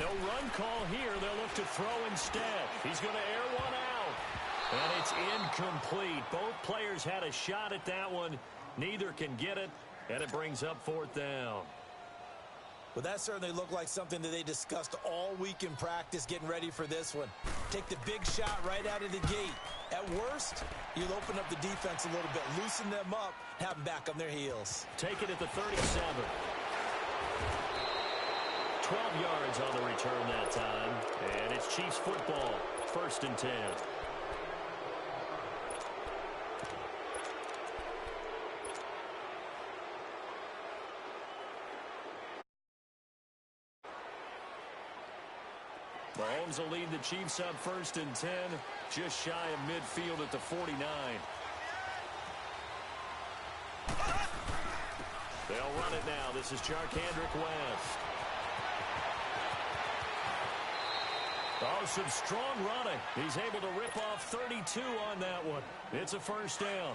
no run call here. They'll look to throw instead. He's going to air one out. And it's incomplete. Both players had a shot at that one. Neither can get it, and it brings up 4th down. Well, that certainly looked like something that they discussed all week in practice getting ready for this one. Take the big shot right out of the gate. At worst, you'll open up the defense a little bit, loosen them up, have them back on their heels. Take it at the 37. 12 yards on the return that time. And it's Chiefs football, 1st and 10. Mahomes will lead the Chiefs up 1st and 10, just shy of midfield at the 49. They'll run it now. This is Charkandrick West. Oh, some strong running. He's able to rip off 32 on that one. It's a 1st down.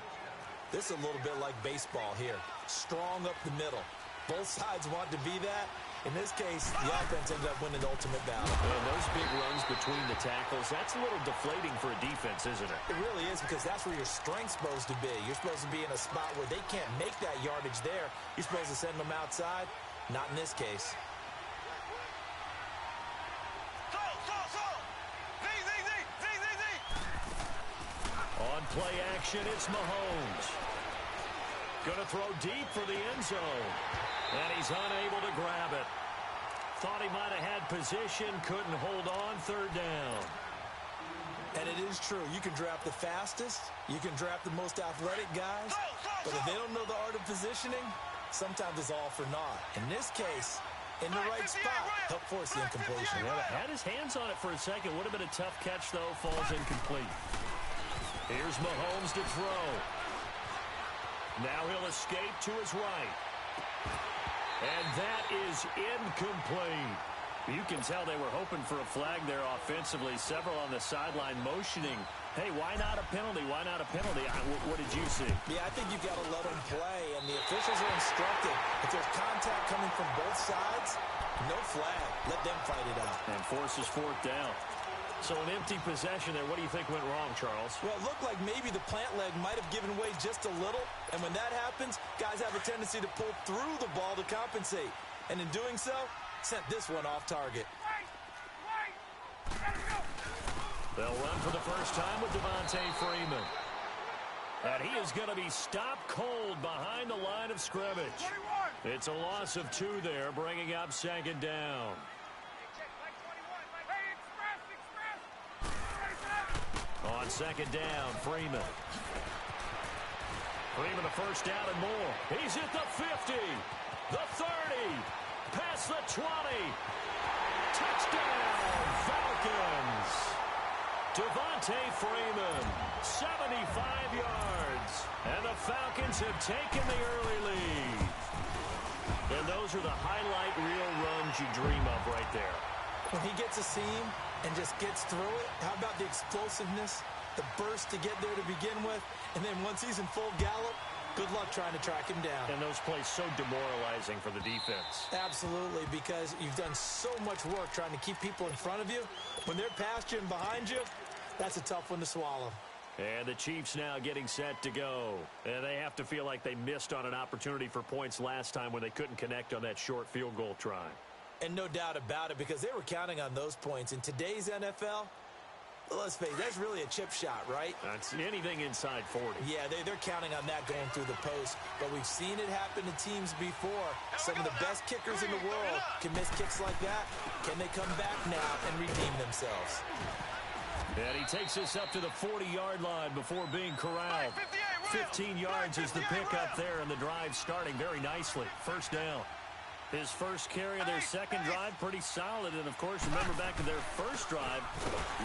This is a little bit like baseball here. Strong up the middle. Both sides want to be that. In this case, the offense ended up winning the ultimate battle. And those big runs between the tackles, that's a little deflating for a defense, isn't it? It really is, because that's where your strength's supposed to be. You're supposed to be in a spot where they can't make that yardage there. You're supposed to send them outside. Not in this case. On play action, it's Mahomes. Going to throw deep for the end zone. And he's unable to grab it. Thought he might have had position, couldn't hold on, 3rd down. And it is true. You can draft the fastest. You can draft the most athletic guys. But if they don't know the art of positioning, sometimes it's all for naught. In this case, in the right spot, help force the incompletion. Well, had his hands on it for a second. Would have been a tough catch, though. Falls incomplete. Here's Mahomes to throw. Now he'll escape to his right. And that is incomplete. You can tell they were hoping for a flag there offensively. Several on the sideline motioning. Hey, why not a penalty? Why not a penalty? What did you see? Yeah, I think you've got to let them play, and the officials are instructed. If there's contact coming from both sides, no flag. Let them fight it out. And forces 4th down. So an empty possession there. What do you think went wrong, Charles? Well, it looked like maybe the plant leg might have given way just a little. And when that happens, guys have a tendency to pull through the ball to compensate. And in doing so, sent this one off target. They'll run for the first time with Devontae Freeman. And he is going to be stopped cold behind the line of scrimmage. It's a loss of 2 there, bringing up 2nd down. On 2nd down, Freeman. Freeman a 1st down and more. He's at the 50, the 30, past the 20. Touchdown, Falcons. Devontae Freeman, 75 yards. And the Falcons have taken the early lead. And those are the highlight reel runs you dream of right there. When he gets a seam and just gets through it, how about the explosiveness, the burst to get there to begin with, and then once he's in full gallop, good luck trying to track him down. And those plays so demoralizing for the defense. Absolutely, because you've done so much work trying to keep people in front of you. When they're past you and behind you, that's a tough one to swallow. And the Chiefs now getting set to go. And they have to feel like they missed on an opportunity for points last time when they couldn't connect on that short field goal try. And no doubt about it, because they were counting on those points. In today's NFL, let's face it, that's really a chip shot, right? That's anything inside 40. Yeah, they're counting on that going through the post. But we've seen it happen to teams before. Some of the best kickers in the world can miss kicks like that. Can they come back now and redeem themselves? And he takes us up to the 40-yard line before being corralled. 15 yards is the pickup there, and the drive starting very nicely. 1st down. His first carry of their second drive, pretty solid. And, of course, remember back to their first drive,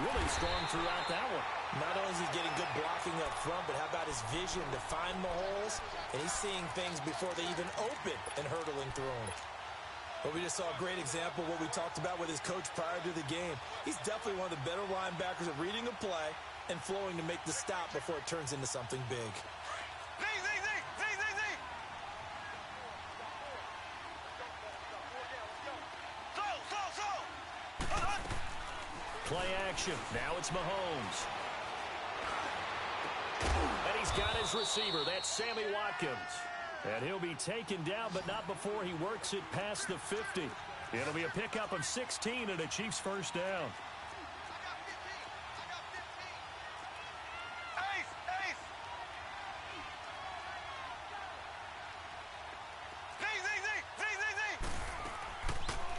really strong throughout that one. Not only is he getting good blocking up front, but how about his vision to find the holes? And he's seeing things before they even open and hurtling through them. But we just saw a great example of what we talked about with his coach prior to the game. He's definitely one of the better linebackers at reading a play and flowing to make the stop before it turns into something big. Play action. Now it's Mahomes. And he's got his receiver. That's Sammy Watkins. And he'll be taken down, but not before he works it past the 50. It'll be a pickup of 16 and a Chiefs first down.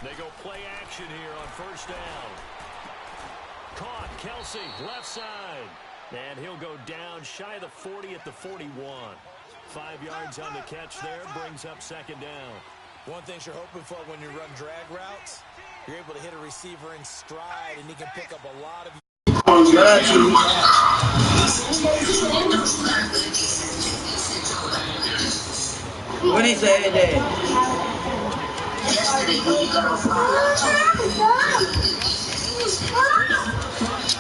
They go play action here on first down. Caught, Kelsey, left side. And he'll go down shy of the 40 at the 41. 5 yards on the catch there, brings up second down. One thing you're hoping for when you run drag routes, you're able to hit a receiver in stride, and he can pick up a lot of... What did he say that?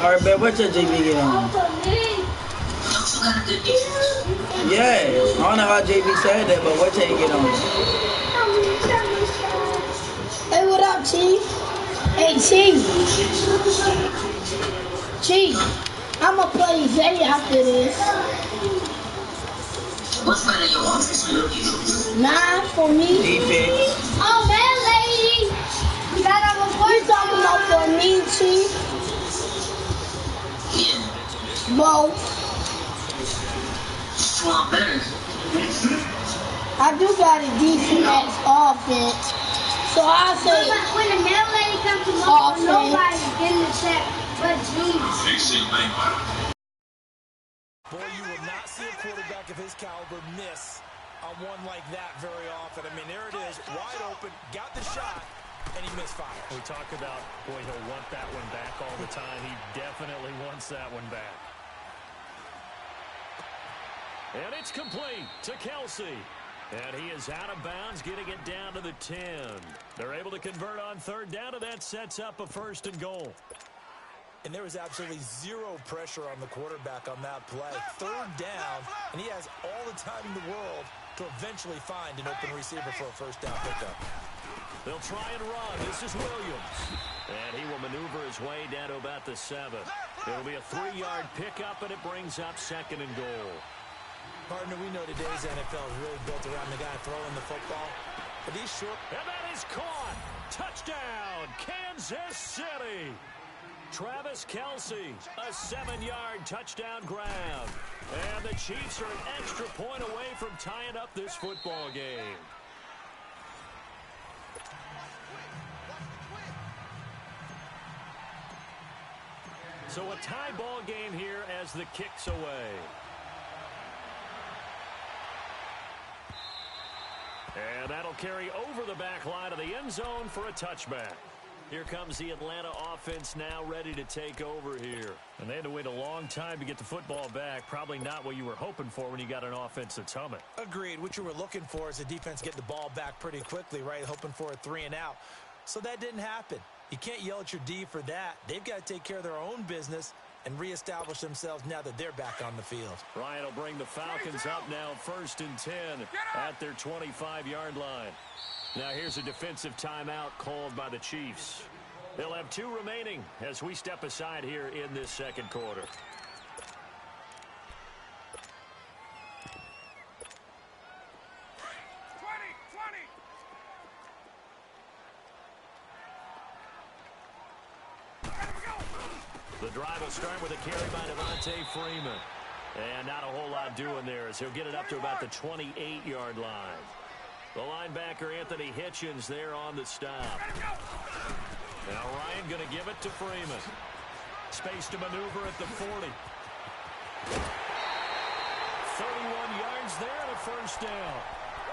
Alright, babe, what's your JB get on? Yeah, I don't know how JB said that, but what's your get on? Hey, what up, Chief? Hey, Chief. Chief, I'ma play Zay after this. What's better, your offense or your defense? 9 for me. Defense. Oh, man, lady. You talking about for me, Chief? Yeah. Both. Well, better. I do got a defense offense. So I say when the mail lady comes to offense. nobody's getting the check but Jesus. Boy, you will not see a quarterback of his caliber miss on one like that very often. I mean, there it is, wide open, got the shot, and he misfired. We talk about, boy, he'll want that one back all the time. He definitely wants that one back. And it's complete to Kelsey. And he is out of bounds, getting it down to the 10. They're able to convert on third down, and that sets up a first and goal. And there was absolutely zero pressure on the quarterback on that play. Third down, and he has all the time in the world to eventually find an open receiver for a first down pickup. They'll try and run. This is Williams. And he will maneuver his way down to about the 7. It'll be a 3-yard pickup, and it brings up second and goal. Partner, we know today's NFL is really built around the guy throwing the football. But he's short. And that is caught. Touchdown, Kansas City. Travis Kelsey, a 7-yard touchdown grab. And the Chiefs are an extra point away from tying up this football game. So a tie ball game here as the kick's away. And that'll carry over the back line of the end zone for a touchback. Here comes the Atlanta offense now ready to take over here. And they had to wait a long time to get the football back. Probably not what you were hoping for when you got an offense that's humming. Agreed. What you were looking for is the defense get the ball back pretty quickly, right? Hoping for a 3 and out. So that didn't happen. You can't yell at your D for that. They've got to take care of their own business and reestablish themselves now that they're back on the field. Ryan will bring the Falcons up now 1st and 10 at their 25-yard line. Now here's a defensive timeout called by the Chiefs. They'll have 2 remaining as we step aside here in this second quarter. The drive will start with a carry by Devontae Freeman. And not a whole lot doing there as he'll get it up to about the 28-yard line. The linebacker, Anthony Hitchens, there on the stop. Now Ryan going to give it to Freeman. Space to maneuver at the 40. 31 yards there and a first down.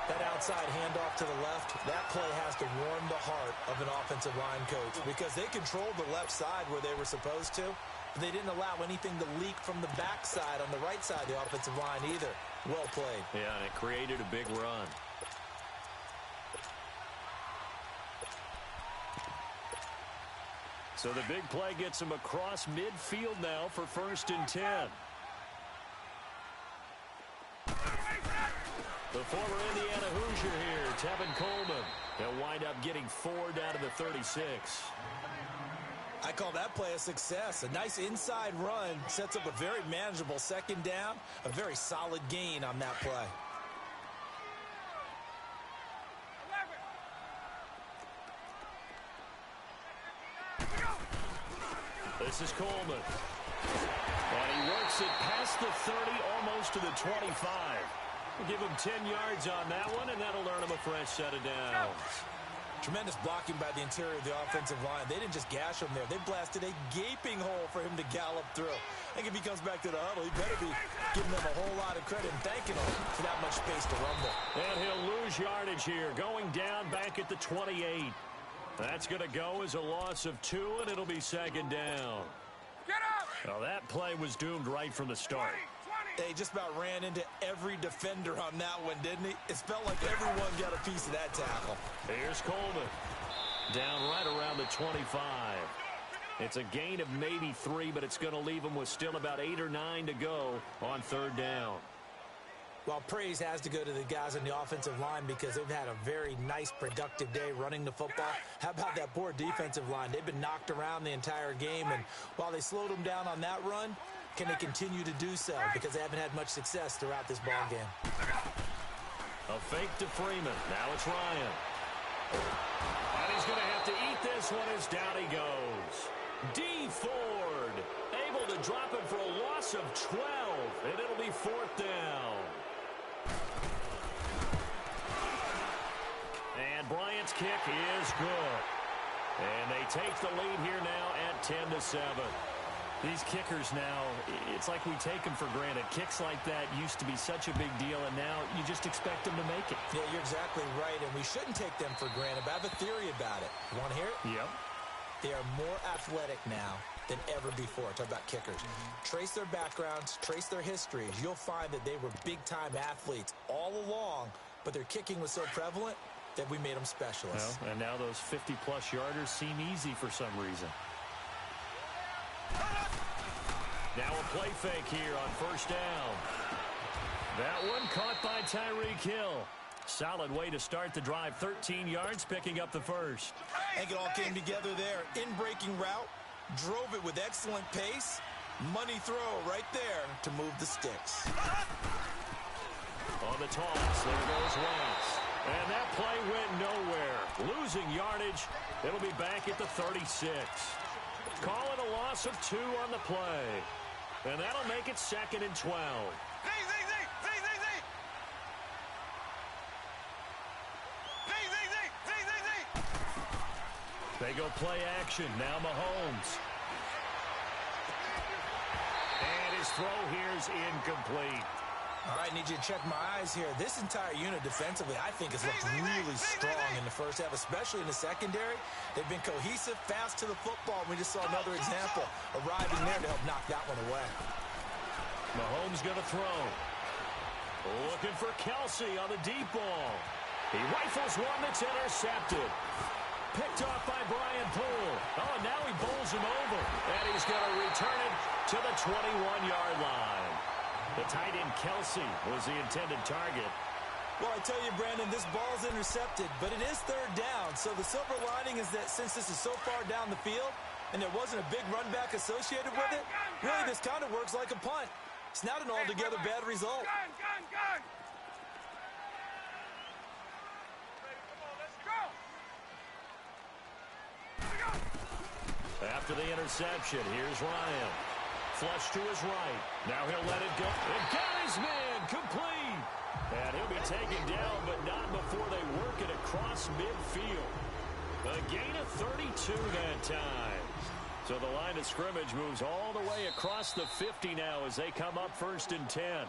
That outside handoff to the left, that play has to warm the heart of an offensive line coach because they controlled the left side where they were supposed to, but they didn't allow anything to leak from the backside on the right side of the offensive line either. Well played. Yeah, and it created a big run. So the big play gets him across midfield now for 1st and 10. The former Indiana Hoosier here, Tevin Coleman. He'll wind up getting 4 down to the 36. I call that play a success. A nice inside run sets up a very manageable second down, a very solid gain on that play. This is Coleman. And he works it past the 30, almost to the 25. We'll give him 10 yards on that one, and that'll earn him a fresh set of downs. Tremendous blocking by the interior of the offensive line. They didn't just gash him there. They blasted a gaping hole for him to gallop through. I think if he comes back to the huddle, he better be giving them a whole lot of credit and thanking them for that much space to rumble. And he'll lose yardage here, going down back at the 28. That's going to go as a loss of 2, and it'll be second down. Get up! Well, that play was doomed right from the start. They just about ran into every defender on that one, didn't he? It felt like everyone got a piece of that tackle. Here's Coleman. Down right around the 25. It's a gain of maybe 3, but it's going to leave him with still about 8 or 9 to go on third down. Well, praise has to go to the guys on the offensive line because they've had a very nice, productive day running the football. How about that poor defensive line? They've been knocked around the entire game, and while they slowed them down on that run, can they continue to do so? Because they haven't had much success throughout this ball game. A fake to Freeman. Now it's Ryan. And he's going to have to eat this one as down he goes. D. Ford able to drop it for a loss of 12, and it'll be fourth down. And Bryant's kick is good. And they take the lead here now at 10-7. These kickers now, it's like we take them for granted. Kicks like that used to be such a big deal, and now you just expect them to make it. Yeah, you're exactly right, and we shouldn't take them for granted, but I have a theory about it. You want to hear it? Yep. They are more athletic now than ever before. Talk about kickers. Trace their backgrounds, trace their histories. You'll find that they were big-time athletes all along, but their kicking was so prevalent that we made them specialists. Well, and now those 50-plus yarders seem easy for some reason. Now a play fake here on first down. That one caught by Tyreek Hill. Solid way to start the drive. 13 yards, picking up the first. I think it all came together there. In-breaking route, drove it with excellent pace. Money throw right there to move the sticks. On the toss, there goes Wentz. And that play went nowhere. Losing yardage. It'll be back at the 36. Call it a loss of 2 on the play. And that'll make it 2nd and 12. They go play action. Now Mahomes. And his throw here's incomplete. All right, need you to check my eyes here. This entire unit defensively, I think, has looked really strong in the first half, especially in the secondary. They've been cohesive, fast to the football. We just saw another example arriving there to help knock that one away. Mahomes going to throw. Looking for Kelsey on the deep ball. He rifles one that's intercepted. Picked off by Brian Poole. Oh, and now he bowls him over. And he's going to return it to the 21-yard line. The tight end Kelsey was the intended target. Well, I tell you, Brandon, this ball's intercepted, but it is third down. So the silver lining is that since this is so far down the field and there wasn't a big run back associated with it, really this kind of works like a punt. It's not an altogether bad result. Gun! After the interception, here's Ryan. Flush to his right. Now he'll let it go. And got his man complete. And he'll be taken down, but not before they work it across midfield. A gain of 32 that time. So the line of scrimmage moves all the way across the 50 now as they come up 1st and 10.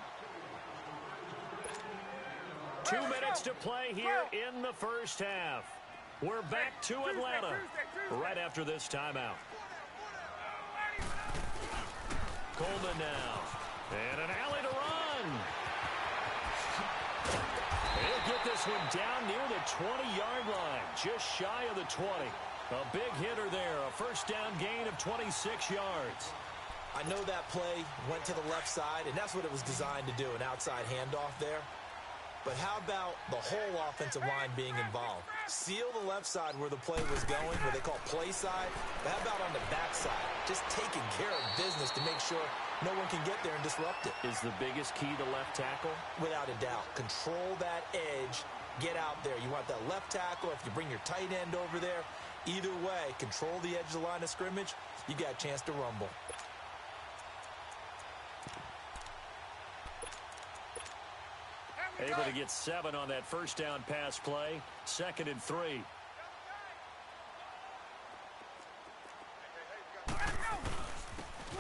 2 minutes to play here in the first half. We're back to Atlanta right after this timeout. Coleman now. And an alley to run. He'll get this one down near the 20-yard line, just shy of the 20. A big hitter there, a first down gain of 26 yards. I know that play went to the left side, and that's what it was designed to do, an outside handoff there. but how about the whole offensive line being involved? Seal the left side where the play was going, where they call play side, but how about on the back side? Just taking care of business to make sure no one can get there and disrupt it. Is the biggest key the left tackle? Without a doubt. Control that edge. Get out there. You want that left tackle. If you bring your tight end over there, either way, control the edge of the line of scrimmage, you got a chance to rumble. Able to get 7 on that first down pass play. 2nd and 3.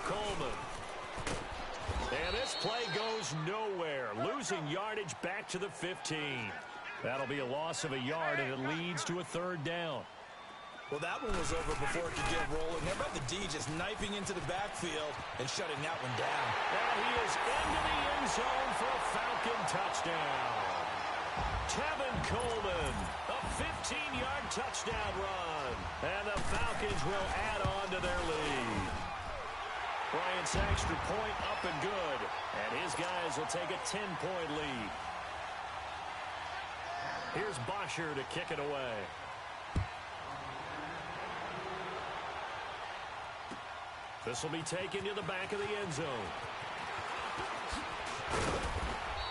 Coleman. And this play goes nowhere. Losing yardage back to the 15. That'll be a loss of a yard, and it leads to a 3rd down. Well, that one was over before it could get rolling. How about the D just knifing into the backfield and shutting that one down? And he is into the end zone for a Falcon touchdown. Tevin Coleman, a 15-yard touchdown run. And the Falcons will add on to their lead. Bryant's extra point up and good. And his guys will take a 10-point lead. Here's Bosher to kick it away. This will be taken to the back of the end zone.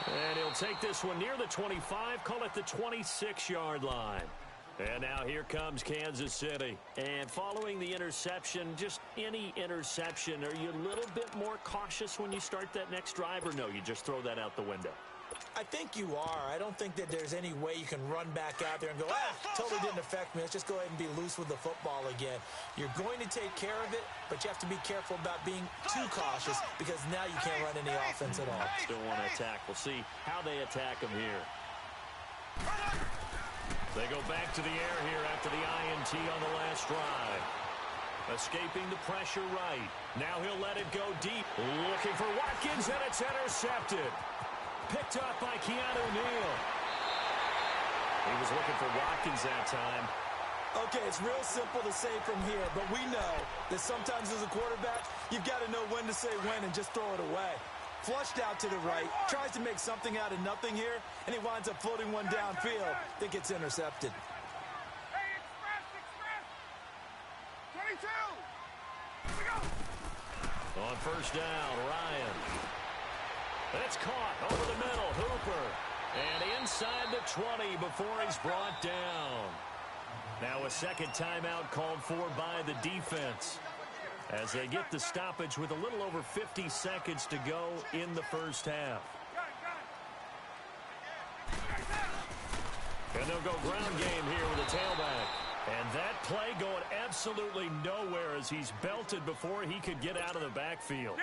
And he'll take this one near the 25, call it the 26-yard line. And now here comes Kansas City. And following the interception, just any interception, are you a little bit more cautious when you start that next drive, or no, you just throw that out the window? I think you are. I don't think that there's any way you can run back out there and go, totally didn't affect me. Let's just go ahead and be loose with the football again. You're going to take care of it, but you have to be careful about being too cautious because now you can't run any offense at all. Still want to attack. We'll see how they attack him here. They go back to the air here after the INT on the last drive. Escaping the pressure right. Now he'll let it go deep. Looking for Watkins, and it's intercepted. Picked up by Keanu Neal. He was looking for Watkins that time. Okay, it's real simple to say from here, but we know that sometimes as a quarterback, you've got to know when to say when and just throw it away. Flushed out to the right, tries to make something out of nothing here, and he winds up floating one downfield that gets intercepted. Hey, express! 22! Here we go! On first down, Ryan. It's caught over the middle, Hooper. And inside the 20 before he's brought down. Now a second timeout called for by the defense as they get the stoppage with a little over 50 seconds to go in the first half. And they'll go ground game here with a tailback. And that play going absolutely nowhere as he's belted before he could get out of the backfield.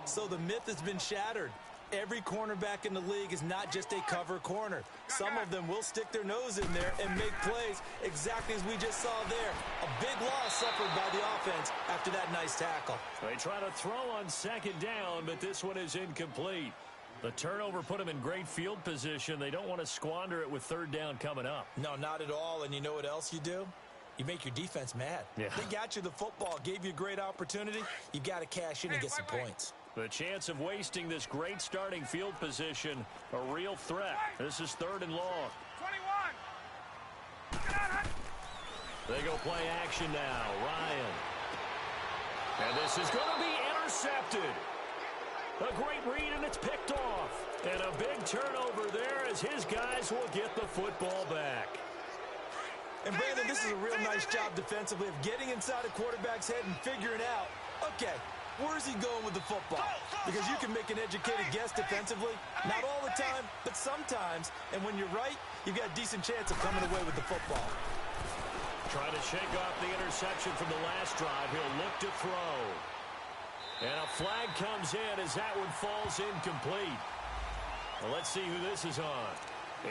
So the myth has been shattered. Every cornerback in the league is not just a cover corner. Some of them will stick their nose in there and make plays exactly as we just saw there. A big loss suffered by the offense after that nice tackle. They try to throw on second down, but this one is incomplete. The turnover put them in great field position. They don't want to squander it with third down coming up. No, not at all. And you know what else you do? You make your defense mad. Yeah. They got you the football, gave you a great opportunity. You got to cash in and get some points. The chance of wasting this great starting field position, a real threat. This is 3rd and long. 21! They go play action now. Ryan. And this is going to be intercepted. A great read, and it's picked off. And a big turnover there as his guys will get the football back. And Brandon, this is a real nice job defensively of getting inside a quarterback's head and figuring out, okay, where's he going with the football? Because you can make an educated guess defensively. Not all the time, but sometimes. And when you're right, you've got a decent chance of coming away with the football. Trying to shake off the interception from the last drive. He'll look to throw. And a flag comes in as that one falls incomplete. Well, let's see who this is on.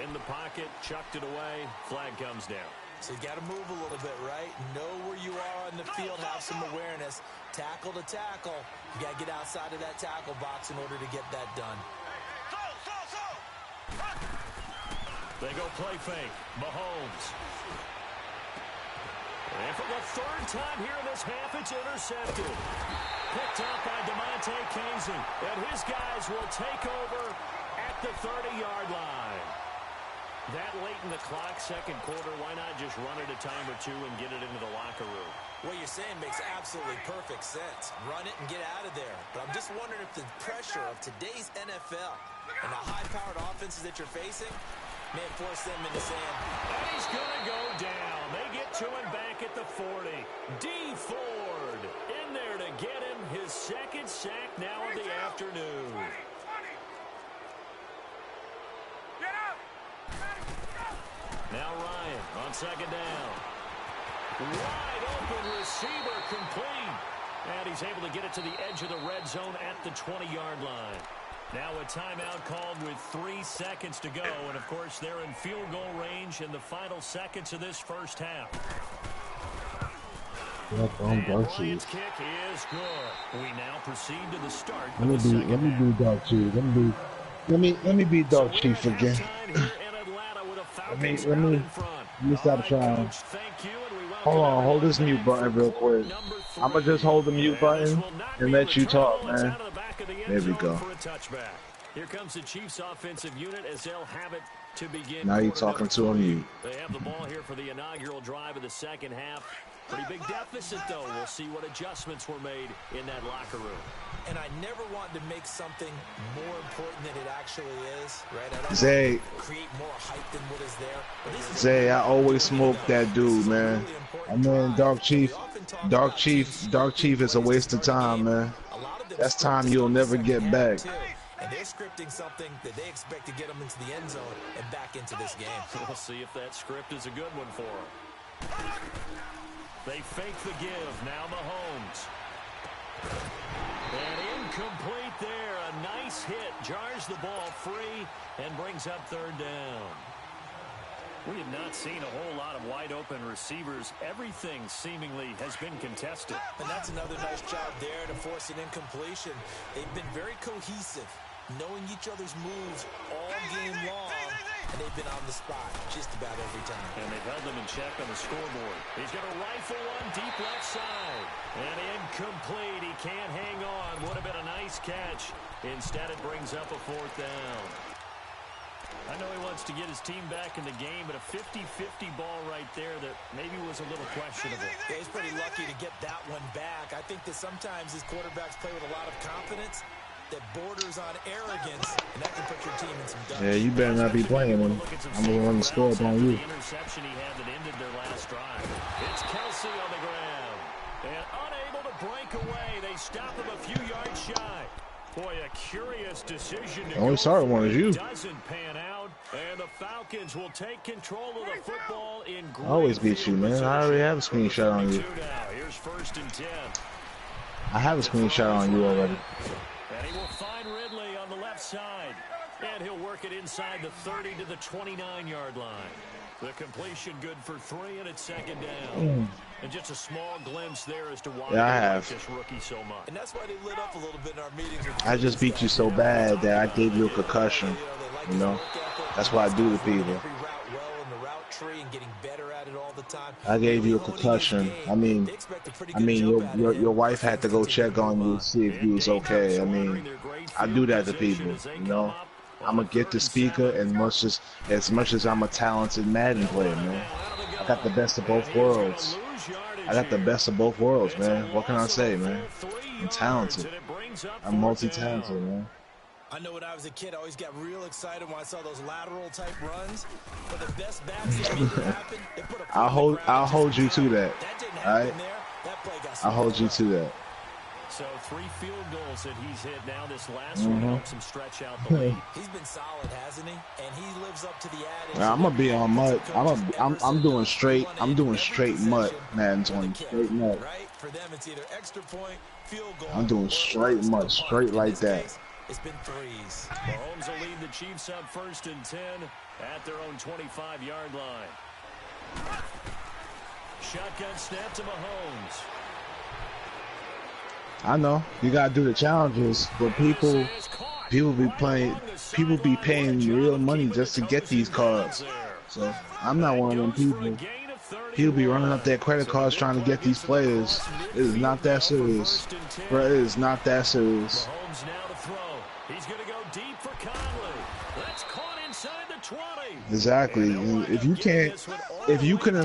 In the pocket, chucked it away. Flag comes down. So you got to move a little bit, right? Know where you are on the field, have some awareness. Tackle to tackle. You got to get outside of that tackle box in order to get that done. They go play fake. Mahomes. And for the 3rd time here in this half, it's intercepted. Picked up by DeMonte Casey. And his guys will take over at the 30-yard line. That late in the clock, second quarter, why not just run it a time or two and get it into the locker room? What you're saying makes absolutely perfect sense. Run it and get out of there. But I'm just wondering if the pressure of today's NFL and the high-powered offenses that you're facing may force them into saying, and he's going to go down. They get to him back at the 40. D. Ford in there to get him his second sack now of the afternoon. 20. Get up. Now Ryan on second down. Wide open receiver complete. And he's able to get it to the edge of the red zone at the 20-yard line. Now a timeout called with 3 seconds to go. And, of course, they're in field goal range in the final seconds of this first half. And Bryant's kick is good. We now proceed to the start of the second half. Let me be Dog Chief. Let me be Dog Chief again. Let me stop trying. Hold on, hold this mute button real quick. I'ma just hold the mute button and let you talk, man. There we go. Here comes the Chiefs offensive unit as they'll have it to begin. Now you're talking to a mute. They have the ball here for the inaugural drive of the second half. Pretty big deficit, though. We'll see what adjustments were made in that locker room. And I never want to make something more important than it actually is, right? I don't Zay, create more hype than what is there. But this is Zay, I always smoke that dude, man. I mean, Dog Chief is a waste of time, man. That's time you'll never get back. And they're scripting something that they expect to get them into the end zone and back into this game. We'll see if that script is a good one for them. They fake the give. Now Mahomes. And incomplete there. A nice hit. Jars the ball free and brings up third down. We have not seen a whole lot of wide-open receivers. Everything seemingly has been contested. And that's another nice job there to force an incompletion. They've been very cohesive, knowing each other's moves all game long, and they've been on the spot just about every time. And they've held them in check on the scoreboard. He's going to rifle one deep left side. And incomplete. He can't hang on. Would have been a nice catch. Instead, it brings up a fourth down. I know he wants to get his team back in the game, but a 50-50 ball right there that maybe was a little questionable. Yeah, he's pretty lucky to get that one back. I think that sometimes these quarterbacks play with a lot of confidence that borders on arrogance, and that can put your team in some dust. Yeah, you better not be playing him. I'm going to run the score up on you. The interception he had that ended their last drive. It's Kelsey on the ground. And unable to break away. They stop him a few yards shy. Boy, a curious decision to only sorry one is you. Doesn't pan out, and the Falcons will take control of the football in I always beat you, man. I already have a screenshot on you. Here's 1st and 10. I have a screenshot on you already. And he will find Ridley on the left side. And he'll work it inside the 30 to the 29-yard line. The completion good for 3, and it's second down. And just a small glimpse there as to why I like this rookie so much. And that's why they lit up a little bit in our meetings. I just beat you so bad that I gave you a concussion. You know, that's what I do to people. I gave you a concussion. I mean, your wife had to go check on you to see if you was okay. I mean, I do that to people. You know, I'm gonna get the speaker as much as I'm a talented Madden player, man. I got the best of both worlds. I got the best of both worlds, man. What can I say, man? I'm talented. I'm multi-talented, man. I know when I was a kid, I always got real excited when I saw those lateral type runs. But the best backs that make it happen, they put a I'll hold you to that. All right? I'll hold you to that. So 3 field goals that he's hit now. This last one helps him stretch out the lead. He's been solid, hasn't he? And he lives up to the adage. I'm gonna be on mud. I'm doing straight. I'm doing straight mud, man. Straight mud. Right? For them, it's either extra point, field goal. I'm doing straight mud, straight like that. It's been threes. Mahomes will lead the Chiefs up 1st and 10 at their own 25-yard line. Shotgun snap to Mahomes. I know you gotta do the challenges, but people be paying real money just to get these cards. So I'm not one of them people. People be running up their credit cards trying to get these players. It is not that serious, bro. It is not that serious. Mahomes now to throw. He's gonna go deep for Conley. inside the 20. Exactly. If you can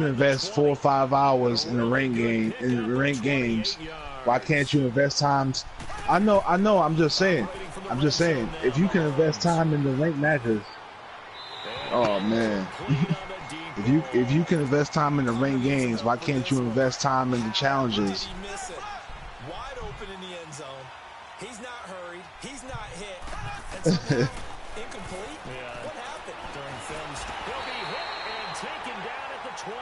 invest 4 or 5 hours in a ranked game, in ranked games, why can't you invest times? I know. I'm just saying. If you can invest time in the ranked matches, oh man. If you can invest time in the ranked games, why can't you invest time in the challenges? Wide open in the end zone. He's not hurried. He's not hit. And somehow, incomplete. Yeah. What happened? During films, he'll be hit and taken down at the 21.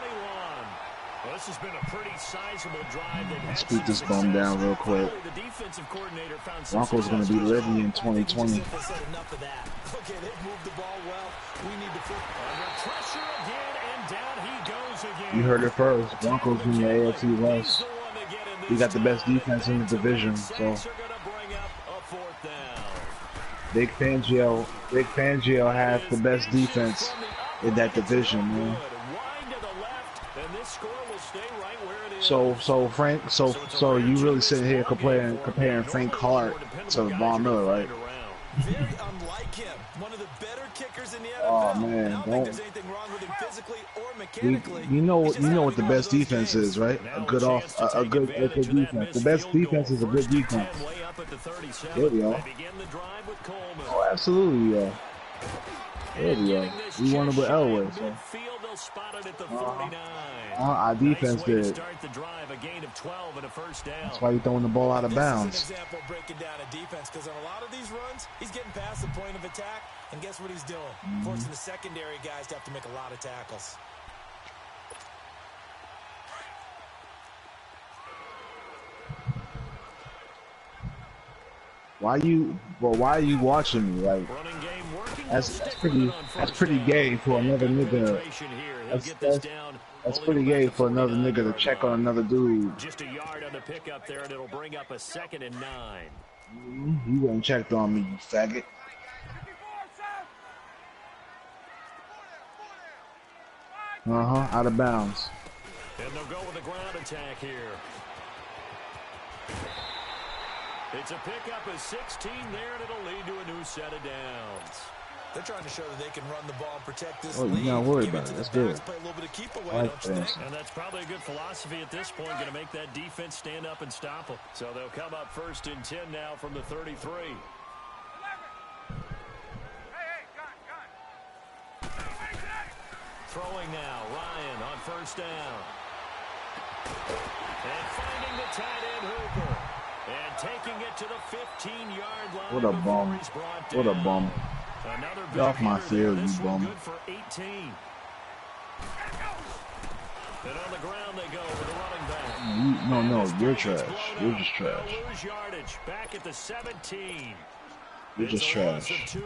Well, this has been a pretty sizable drive. Let's beat this bum down real quick. The defensive coordinator found Broncos going to be living in 2020. Enough of that. Okay, they've moved the ball well. We need to put under pressure again, and down he goes again. You heard it first. Broncos in the AFC West. We got the best defense in the division, so Big Fangio has the best defense in that division, man. So Frank, so you really sitting here comparing Frank Clark to Von Miller, right? Very unlike him. One of the better kickers in the NFL. Oh man, I don't think there's anything wrong with him physically or mechanically. You know what the best defense is, right? A good defense. The best defense is a good defense. There we go. Oh, absolutely, yeah. There we go. We won it with Elway, so. Our defense did. That's why you're throwing the ball out of bounds. This is an example of breaking down a defense, because on a lot of these runs, he's getting past the point of attack, and guess what he's doing? Forcing the secondary guys to have to make a lot of tackles. Why are you watching me? Like, that's pretty gay for another nigga. That's pretty gay for another nigga to check on another dude. Just a yard on the pickup there, and it'll bring up a 2nd and 9. You wouldn't checked on me, you faggot. Out of bounds. And they'll go with a ground attack here. It's a pickup of 16 there, and it'll lead to a new set of downs. They're trying to show that they can run the ball and protect this lead. You're not worried about it. That's good. Play a little bit of keep away, don't you think? And that's probably a good philosophy at this point, going to make that defense stand up and stop them. So they'll come up 1st and 10 now from the 33. Throwing now, Ryan on 1st down. And finding the tight end Hooper. And taking it to the 15-yard line. What a bum. What a bum. Get off my field, you bum. Good for 18. And on the ground they go with a running back. No, you're trash. You're just trash. Lose yardage back at the 17. You're just trash.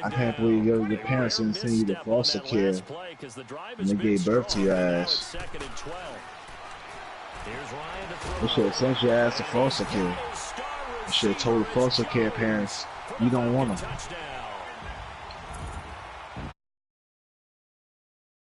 I can't believe your parents didn't send you to foster care and they gave birth to your ass. They should have sent your ass to foster care. They should have told the foster care parents you don't want them.